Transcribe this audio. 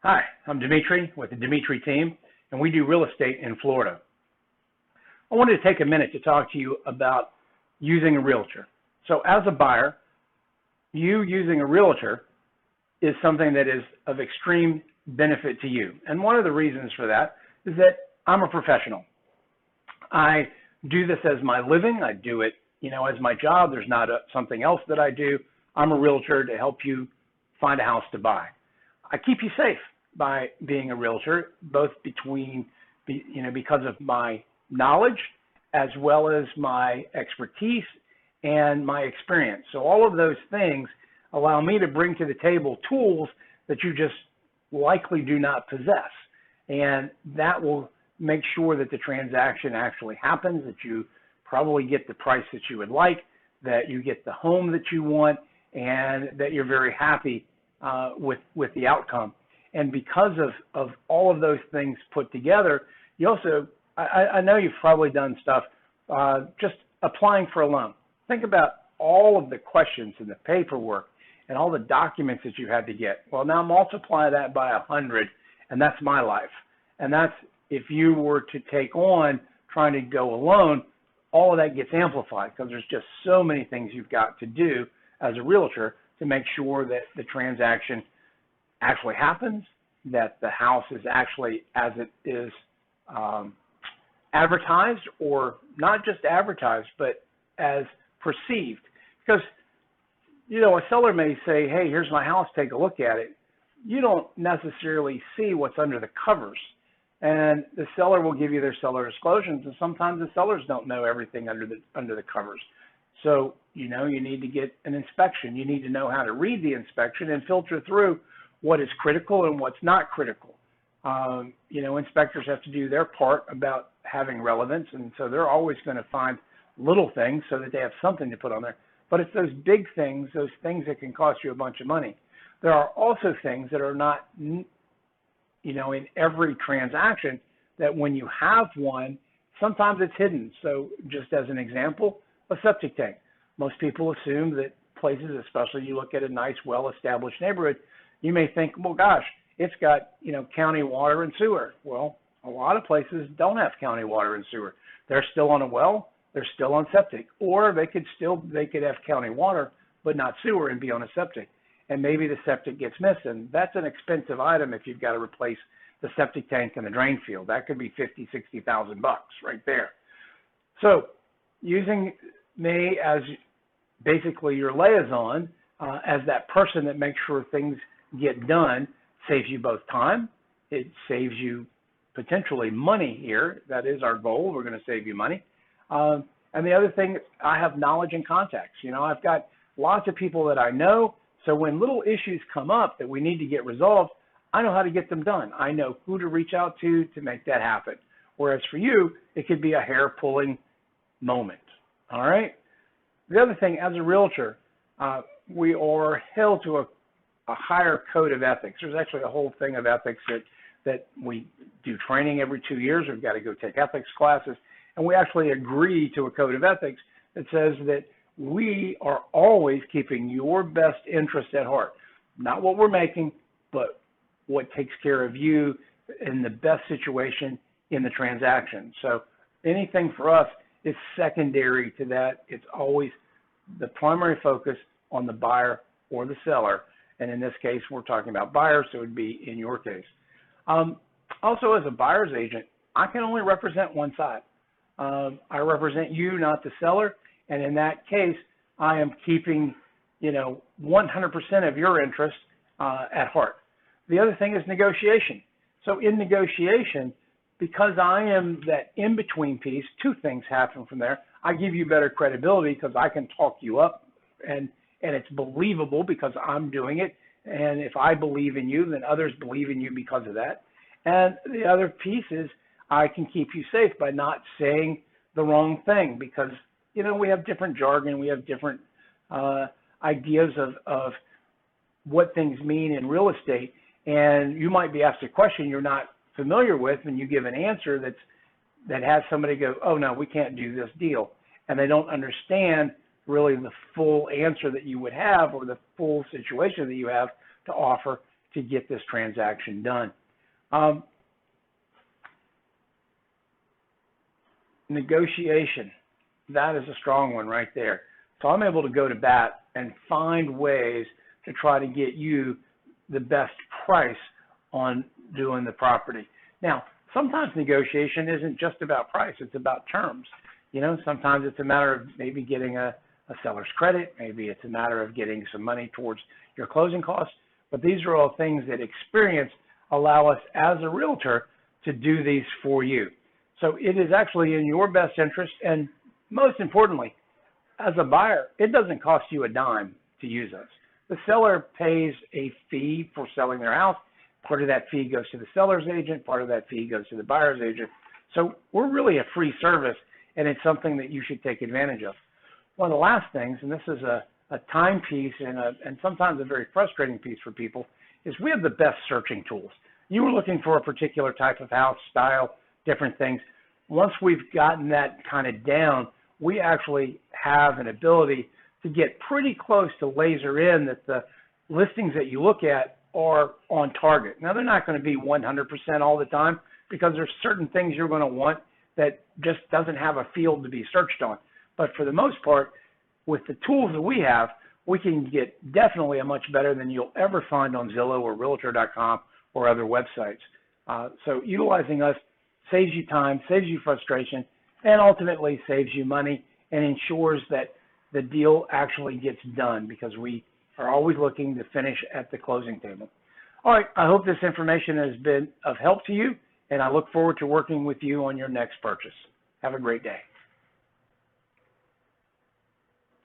Hi, I'm Dimitri with the Dimitri team, and we do real estate in Florida. I wanted to take a minute to talk to you about using a realtor. So as a buyer, you using a realtor is something that is of extreme benefit to you. And one of the reasons for that is that I'm a professional. I do this as my living. I do it, as my job. There's not something else that I do. I'm a realtor to help you find a house to buy. I keep you safe by being a realtor, both because of my knowledge as well as my expertise and my experience. So all of those things allow me to bring to the table tools that you just likely do not possess. And that will make sure that the transaction actually happens, that you probably get the price that you would like, that you get the home that you want, and that you're very happy with the outcome. And because of all of those things put together, you also, I know you've probably done stuff just applying for a loan. Think about all of the questions and the paperwork and all the documents that you had to get. Well, now multiply that by 100, and that's my life. And that's if you were to take on trying to go alone, all of that gets amplified because there's just so many things you've got to do as a realtor to make sure that the transaction actually happens, that the house is actually as it is advertised, or not just advertised, but as perceived. Because, a seller may say, hey, here's my house, take a look at it. You don't necessarily see what's under the covers. And the seller will give you their seller disclosures, and sometimes the sellers don't know everything under the covers. So, you need to get an inspection. You need to know how to read the inspection and filter through what is critical and what's not critical. Inspectors have to do their part about having relevance, and so they're always going to find little things so that they have something to put on there. But it's those big things, those things that can cost you a bunch of money. There are also things that are not, in every transaction, that when you have one, sometimes it's hidden. So just as an example, a septic tank. Most people assume that places, especially you look at a nice, well-established neighborhood, you may think, well, gosh, it's got, county water and sewer. Well, a lot of places don't have county water and sewer. They're still on a well, they're still on septic, or they could have county water, but not sewer and be on a septic. And maybe the septic gets missed, and that's an expensive item if you've got to replace the septic tank and the drain field. That could be $50,000-$60,000 right there. So using me as basically your liaison, as that person that makes sure things get done, saves you both time. It saves you potentially money here. That is our goal. We're going to save you money. And the other thing, I have knowledge and contacts. I've got lots of people that I know. So when little issues come up that we need to get resolved, I know how to get them done. I know who to reach out to make that happen. Whereas for you, it could be a hair-pulling moment. All right? The other thing, as a realtor, we are held to a higher code of ethics. There's actually a whole thing of ethics that we do training every 2 years. We've got to go take ethics classes. And we actually agree to a code of ethics that says that we are always keeping your best interest at heart. Not what we're making, but what takes care of you in the best situation in the transaction. So anything for us is secondary to that. It's always the primary focus on the buyer or the seller. And in this case, we're talking about buyers, so it would be in your case. Also, as a buyer's agent, I can only represent one side. I represent you, not the seller. And in that case, I am keeping, 100% of your interest at heart. The other thing is negotiation. So in negotiation, because I am that in-between piece, two things happen from there. I give you better credibility because I can talk you up, and it's believable because I'm doing it. And if I believe in you, then others believe in you because of that. And the other piece is I can keep you safe by not saying the wrong thing because, we have different jargon. We have different ideas of what things mean in real estate. And you might be asked a question you're not familiar with, and you give an answer that has somebody go, oh, no, we can't do this deal. And they don't understand really the full answer that you would have or the full situation that you have to offer to get this transaction done. Negotiation, that is a strong one right there. So I'm able to go to bat and find ways to try to get you the best price on doing the property. Now, sometimes negotiation isn't just about price, it's about terms. You know, sometimes it's a matter of maybe getting a seller's credit, maybe it's a matter of getting some money towards your closing costs, but these are all things that experience allow us as a realtor to do these for you. So it is actually in your best interest, and most importantly, as a buyer, it doesn't cost you a dime to use us. The seller pays a fee for selling their house. Part of that fee goes to the seller's agent, part of that fee goes to the buyer's agent. So we're really a free service, and it's something that you should take advantage of. One of the last things, and this is a time piece and sometimes a very frustrating piece for people, is we have the best searching tools. You were looking for a particular type of house, style, different things. Once we've gotten that kind of down, we actually have an ability to get pretty close to laser in that the listings that you look at are on target. Now, they're not going to be 100% all the time because there's certain things you're going to want that just doesn't have a field to be searched on. But for the most part, with the tools that we have, we can get definitely a much better than you'll ever find on Zillow or Realtor.com or other websites. So utilizing us saves you time, saves you frustration, and ultimately saves you money and ensures that the deal actually gets done because we are always looking to finish at the closing table. All right, I hope this information has been of help to you, and I look forward to working with you on your next purchase. Have a great day.